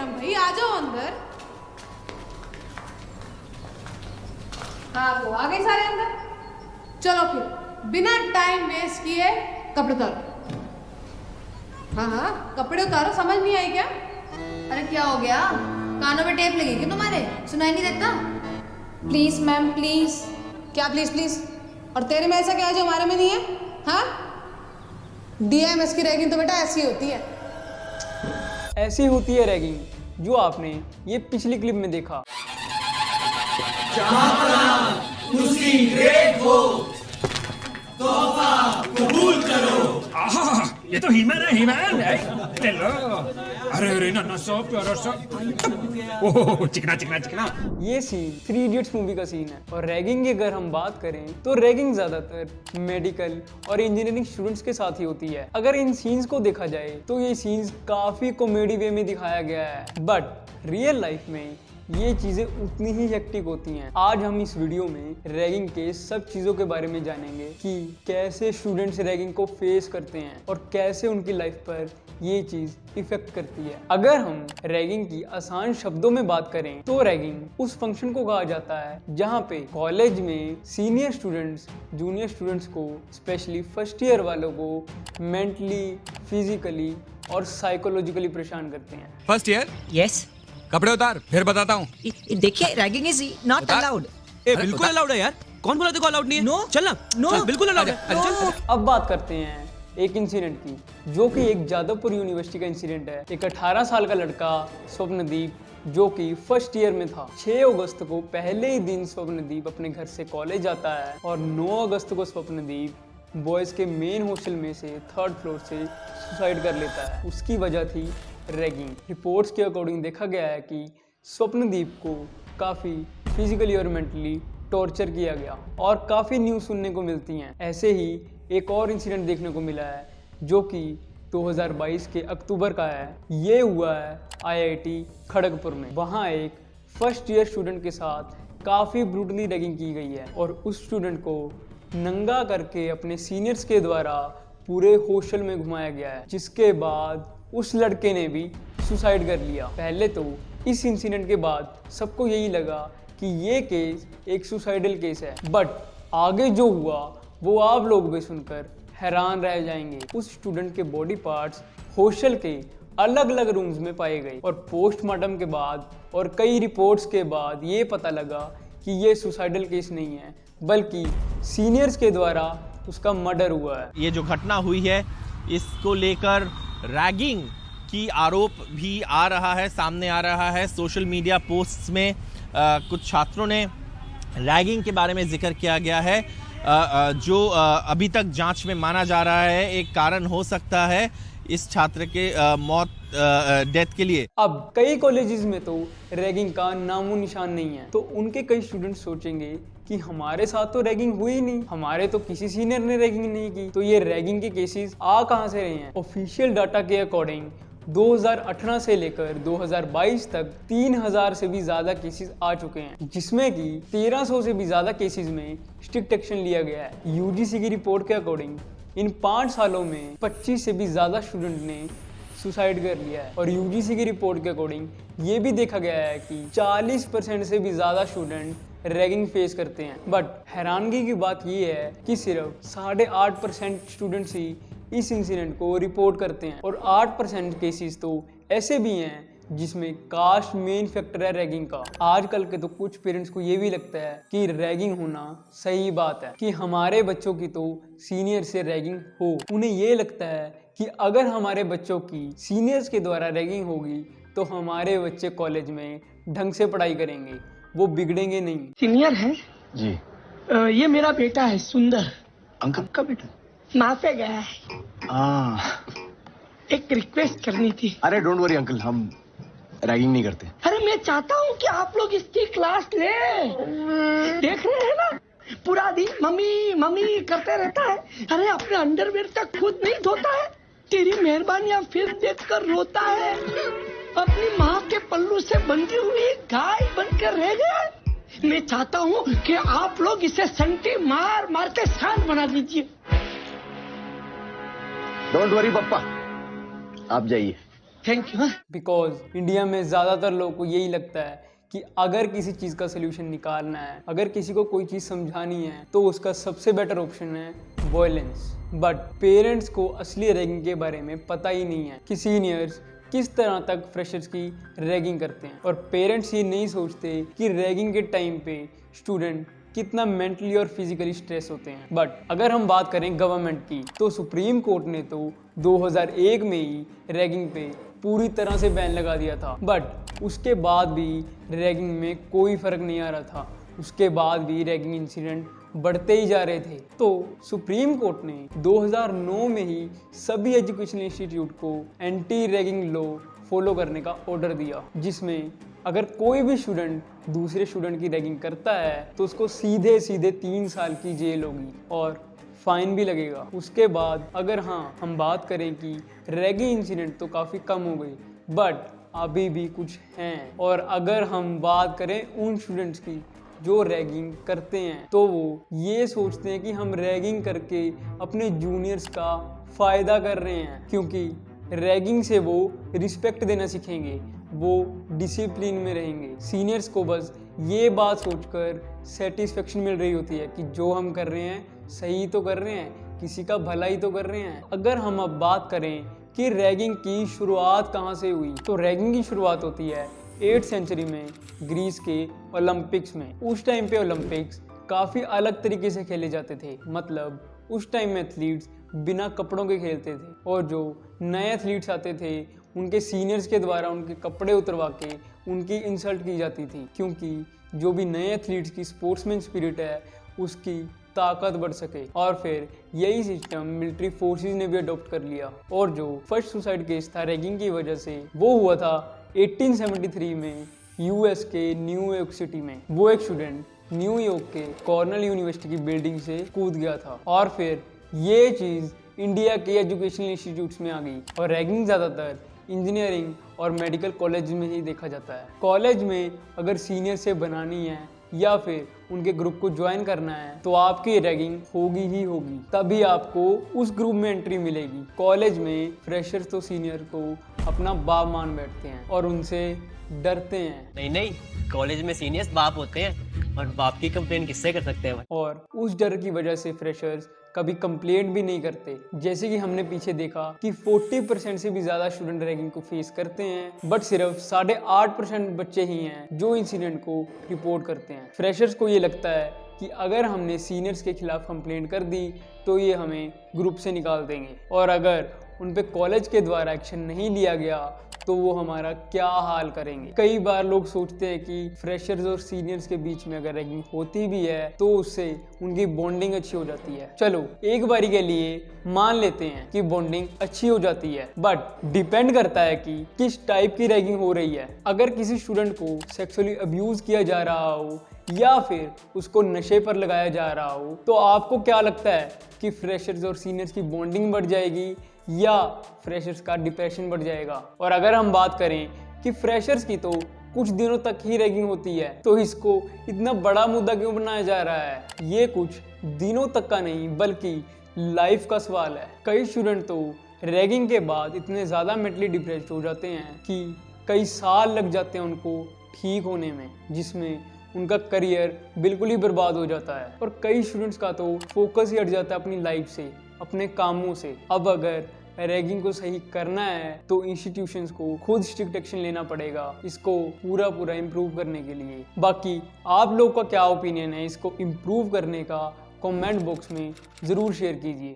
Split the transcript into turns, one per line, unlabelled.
एकदम भाई, आ जाओ अंदर। हाँ वो आ गए सारे अंदर। चलो फिर बिना टाइम वेस्ट किए कपड़े उतारो। हाँ हाँ कपड़े उतारो, समझ नहीं आई क्या?
अरे क्या हो गया, कानों में टेप लगी क्या तुम्हारे, सुनाई नहीं देता?
Please ma'am please.
क्या प्लीज प्लीज? और तेरे में ऐसा क्या है जो हमारे में नहीं है? हाँ डीएमएस की रैगिंग तो बेटा ऐसी होती है।
ऐसी होती है रैगिंग जो आपने ये पिछली क्लिप में देखा।
आहा, ये तो हीमैन है, हीमैन है। चलो अरे अरे ना सो प्यारा सा, ओह चिकना चिकना चिकना।
ये सीन थ्री इडियट्स मूवी का सीन है। और रैगिंग की अगर हम बात करें तो रैगिंग ज्यादातर मेडिकल और इंजीनियरिंग स्टूडेंट्स के साथ ही होती है। अगर इन सीन्स को देखा जाए तो ये सीन्स काफी कॉमेडी वे में दिखाया गया है, बट रियल लाइफ में ये चीजें उतनी ही हेक्टिक होती हैं। आज हम इस वीडियो में रैगिंग के सब चीजों के बारे में जानेंगे कि कैसे स्टूडेंट्स रैगिंग को फेस करते हैं और कैसे उनकी लाइफ पर ये चीज इफेक्ट करती है। अगर हम रैगिंग की आसान शब्दों में बात करें तो रैगिंग उस फंक्शन को कहा जाता है जहाँ पे कॉलेज में सीनियर स्टूडेंट्स जूनियर स्टूडेंट्स को, स्पेशली फर्स्ट ईयर वालों को मेंटली, फिजिकली और साइकोलॉजिकली परेशान करते हैं।
फर्स्ट ईयर
यस
कपड़े उतार, फिर बताता हूँ।
देखिए रैगिंग इज नॉट अलाउड।
बिल्कुल अलाउड है यार, कौन बोला देखो अलाउड नहीं है?
नो
चल ना,
नो
चल, बिल्कुल अलाउड है। अरे चल।
अब बात करते हैं एक इंसिडेंट की, जो कि एक जादवपुर यूनिवर्सिटी का इंसिडेंट है। एक 18 साल का लड़का स्वप्नदीप जो कि फर्स्ट ईयर में था, 6 अगस्त को पहले ही दिन स्वप्नदीप अपने घर से कॉलेज जाता है और 9 अगस्त को स्वप्नदीप बॉयज के मेन हॉस्टल में से 3rd फ्लोर से सुसाइड कर लेता है। उसकी वजह थी रैगिंग। रिपोर्ट्स के अकॉर्डिंग देखा गया है कि स्वप्नदीप को काफ़ी फिजिकली और मेंटली टॉर्चर किया गया और काफ़ी न्यूज़ सुनने को मिलती हैं। ऐसे ही एक और इंसिडेंट देखने को मिला है जो कि 2022 के अक्टूबर का है। ये हुआ है IIT खड़गपुर में। वहाँ एक फर्स्ट ईयर स्टूडेंट के साथ काफ़ी ब्रूटली रैगिंग की गई है और उस स्टूडेंट को नंगा करके अपने सीनियर्स के द्वारा पूरे हॉस्टल में घुमाया गया है, जिसके बाद उस लड़के ने भी सुसाइड कर लिया। पहले तो इस इंसिडेंट के बाद सबको यही लगा कि ये केस एक सुसाइडल केस है, बट आगे जो हुआ वो आप लोग भी सुनकर हैरान रह जाएंगे। उस स्टूडेंट के बॉडी पार्ट्स हॉस्टल के अलग अलग रूम्स में पाए गए और पोस्टमार्टम के बाद और कई रिपोर्ट्स के बाद ये पता लगा कि ये सुसाइडल केस नहीं है, बल्कि सीनियर्स के द्वारा उसका मर्डर हुआ है।
ये जो घटना हुई है इसको लेकर रैगिंग की आरोप भी आ रहा है, सामने आ रहा है। सोशल मीडिया पोस्ट्स में कुछ छात्रों ने रैगिंग के बारे में जिक्र किया गया है, जो अभी तक जांच में माना जा रहा है एक कारण हो सकता है इस छात्र के डेथ के लिए।
अब कई कॉलेजेस में तो रैगिंग का नामो निशान नहीं है, तो उनके कई स्टूडेंट्स सोचेंगे कि हमारे साथ तो रैगिंग हुई नहीं, हमारे तो किसी सीनियर ने रैगिंग नहीं की, तो ये रैगिंग के केसेस आ कहां से रहे हैं? ऑफिशियल डाटा के अकॉर्डिंग 2018 से लेकर 2022 तक 3000 से भी ज्यादा केसेस आ चुके हैं, जिसमें कि 1300 से भी ज्यादा केसेस में स्ट्रिक्ट एक्शन लिया गया है। यूजीसी की रिपोर्ट के अकॉर्डिंग इन 5 सालों में 25 से भी ज्यादा स्टूडेंट ने सुसाइड कर लिया है और यूजीसी की रिपोर्ट के अकॉर्डिंग ये भी देखा गया है कि 40% से भी ज्यादा स्टूडेंट रैगिंग फेस करते हैं। बट हैरानगी की बात ये है कि सिर्फ 8.5% स्टूडेंट्स ही इस इंसिडेंट को रिपोर्ट करते हैं और 8% केसेस तो ऐसे भी हैं जिसमें कास्ट मेन फैक्टर है रैगिंग का। आजकल के तो कुछ पेरेंट्स को ये भी लगता है कि रैगिंग होना सही बात है, कि हमारे बच्चों की तो सीनियर से रैगिंग हो। उन्हें ये लगता है कि अगर हमारे बच्चों की सीनियर्स के द्वारा रैगिंग होगी तो हमारे बच्चे कॉलेज में ढंग से पढ़ाई करेंगे, वो बिगड़ेंगे नहीं।
सीनियर है
जी।
ये मेरा बेटा है सुंदर।
अंकल का बेटा?
माँ पे गया है। एक रिक्वेस्ट करनी थी।
अरे डोंट वरी अंकल, हम रैगिंग नहीं करते।
अरे मैं चाहता हूँ कि आप लोग इसकी क्लास ले। देख रहे हैं ना, पूरा दिन मम्मी मम्मी करते रहता है। अरे अपने अंडरवेयर तक खुद नहीं धोता है। तेरी मेहरबानी फिर देखकर रोता है। अपनी माँ के पल्लू से बंधी हुई गाय बनकर रह गया। मैं चाहता हूँ कि आप लोग इसे संटी मार मार के शांत बना दीजिए।
डोंट वरी पप्पा, आप जाइए।
Thank you.
बिकॉज इंडिया में ज़्यादातर लोगों को यही लगता है कि अगर किसी चीज़ का सोल्यूशन निकालना है, अगर किसी को कोई चीज़ समझानी है, तो उसका सबसे बेटर ऑप्शन है वॉयलेंस। बट पेरेंट्स को असली रैगिंग के बारे में पता ही नहीं है कि सीनियर्स किस तरह तक फ्रेशर्स की रैगिंग करते हैं, और पेरेंट्स ये नहीं सोचते कि रैगिंग के टाइम पे स्टूडेंट कितना मेंटली और फिजिकली स्ट्रेस होते हैं। बट अगर हम बात करें गवर्नमेंट की, तो सुप्रीम कोर्ट ने तो 2001 में ही रैगिंग पे पूरी तरह से बैन लगा दिया था। बट उसके बाद भी रैगिंग में कोई फर्क नहीं आ रहा था, उसके बाद भी रैगिंग इंसिडेंट बढ़ते ही जा रहे थे। तो सुप्रीम कोर्ट ने 2009 में ही सभी एजुकेशनल इंस्टीट्यूट को एंटी रैगिंग लॉ फॉलो करने का ऑर्डर दिया, जिसमें अगर कोई भी स्टूडेंट दूसरे स्टूडेंट की रैगिंग करता है तो उसको सीधे 3 साल की जेल होगी और फाइन भी लगेगा। उसके बाद अगर हम बात करें कि रैगिंग इंसिडेंट तो काफ़ी कम हो गई, बट अभी भी कुछ हैं। और अगर हम बात करें उन स्टूडेंट्स की जो रैगिंग करते हैं, तो वो ये सोचते हैं कि हम रैगिंग करके अपने जूनियर्स का फ़ायदा कर रहे हैं, क्योंकि रैगिंग से वो रिस्पेक्ट देना सीखेंगे, वो डिसिप्लिन में रहेंगे। सीनियर्स को बस ये बात सोचकर सेटिस्फेक्शन मिल रही होती है कि जो हम कर रहे हैं सही तो कर रहे हैं, किसी का भला ही तो कर रहे हैं। अगर हम अब बात करें कि रैगिंग की शुरुआत कहाँ से हुई, तो रैगिंग की शुरुआत होती है 8th सेंचुरी में ग्रीस के ओलंपिक्स में। उस टाइम पे ओलंपिक्स काफ़ी अलग तरीके से खेले जाते थे, मतलब उस टाइम में एथलीट्स बिना कपड़ों के खेलते थे, और जो नए एथलीट्स आते थे उनके सीनियर्स के द्वारा उनके कपड़े उतरवा के उनकी इंसल्ट की जाती थी, क्योंकि जो भी नए एथलीट्स की स्पोर्ट्समैन स्पिरिट है उसकी ताकत बढ़ सके। और फिर यही सिस्टम मिलिट्री फोर्सेस ने भी अडॉप्ट कर लिया, और जो फर्स्ट सुसाइड केस था रैगिंग की वजह से वो हुआ था 1873 में यूएस के न्यूयॉर्क सिटी में। वो एक स्टूडेंट न्यूयॉर्क के कॉर्नेल यूनिवर्सिटी की बिल्डिंग से कूद गया था, और फिर ये चीज़ इंडिया के एजुकेशनल इंस्टीट्यूट्स में आ गई। और रैगिंग ज़्यादातर इंजीनियरिंग और मेडिकल कॉलेज में ही देखा जाता है। कॉलेज में अगर सीनियर से बनानी है या फिर उनके ग्रुप को ज्वाइन करना है तो आपकी रैगिंग होगी ही होगी, तभी आपको उस ग्रुप में एंट्री मिलेगी। कॉलेज में फ्रेशर्स तो सीनियर को अपना बाप मान बैठते हैं और उनसे डरते हैं।
नहीं, कॉलेज में सीनियर्स बाप होते हैं और बाप की कंप्लेन किससे कर सकते हैं।
और उस डर की वजह से फ्रेशर्स कभी कंप्लेंट भी नहीं करते। जैसे कि हमने पीछे देखा कि 40% से भी ज़्यादा स्टूडेंट रैगिंग को फेस करते हैं, बट सिर्फ 8.5% बच्चे ही हैं जो इंसिडेंट को रिपोर्ट करते हैं। फ्रेशर्स को ये लगता है कि अगर हमने सीनियर्स के खिलाफ कंप्लेंट कर दी तो ये हमें ग्रुप से निकाल देंगे, और अगर उन पे कॉलेज के द्वारा एक्शन नहीं लिया गया तो वो हमारा क्या हाल करेंगे। कई बार लोग सोचते हैं कि फ्रेशर्स और सीनियर्स के बीच में अगर रैगिंग होती भी है तो उससे उनकी बॉन्डिंग अच्छी हो जाती है। चलो एक बारी के लिए मान लेते हैं कि बॉन्डिंग अच्छी हो जाती है, बट डिपेंड करता है कि किस टाइप की रैगिंग हो रही है। अगर किसी स्टूडेंट को सेक्सुअली अब्यूज किया जा रहा हो या फिर उसको नशे पर लगाया जा रहा हो, तो आपको क्या लगता है कि फ्रेशर्स और सीनियर्स की बॉन्डिंग बढ़ जाएगी या फ्रेशर्स का डिप्रेशन बढ़ जाएगा? और अगर हम बात करें कि फ्रेशर्स की तो कुछ दिनों तक ही रैगिंग होती है, तो इसको इतना बड़ा मुद्दा क्यों बनाया जा रहा है? ये कुछ दिनों तक का नहीं बल्कि लाइफ का सवाल है। कई स्टूडेंट तो रैगिंग के बाद इतने ज़्यादा मेंटली डिप्रेस्ड हो जाते हैं कि कई साल लग जाते हैं उनको ठीक होने में, जिसमें उनका करियर बिल्कुल ही बर्बाद हो जाता है। और कई स्टूडेंट्स का तो फोकस ही हट जाता है अपनी लाइफ से, अपने कामों से। अब अगर रैगिंग को सही करना है तो इंस्टीट्यूशंस को खुद स्ट्रिक्ट एक्शन लेना पड़ेगा इसको पूरा इम्प्रूव करने के लिए। बाकी आप लोग का क्या ओपिनियन है इसको इम्प्रूव करने का, कमेंट बॉक्स में ज़रूर शेयर कीजिए।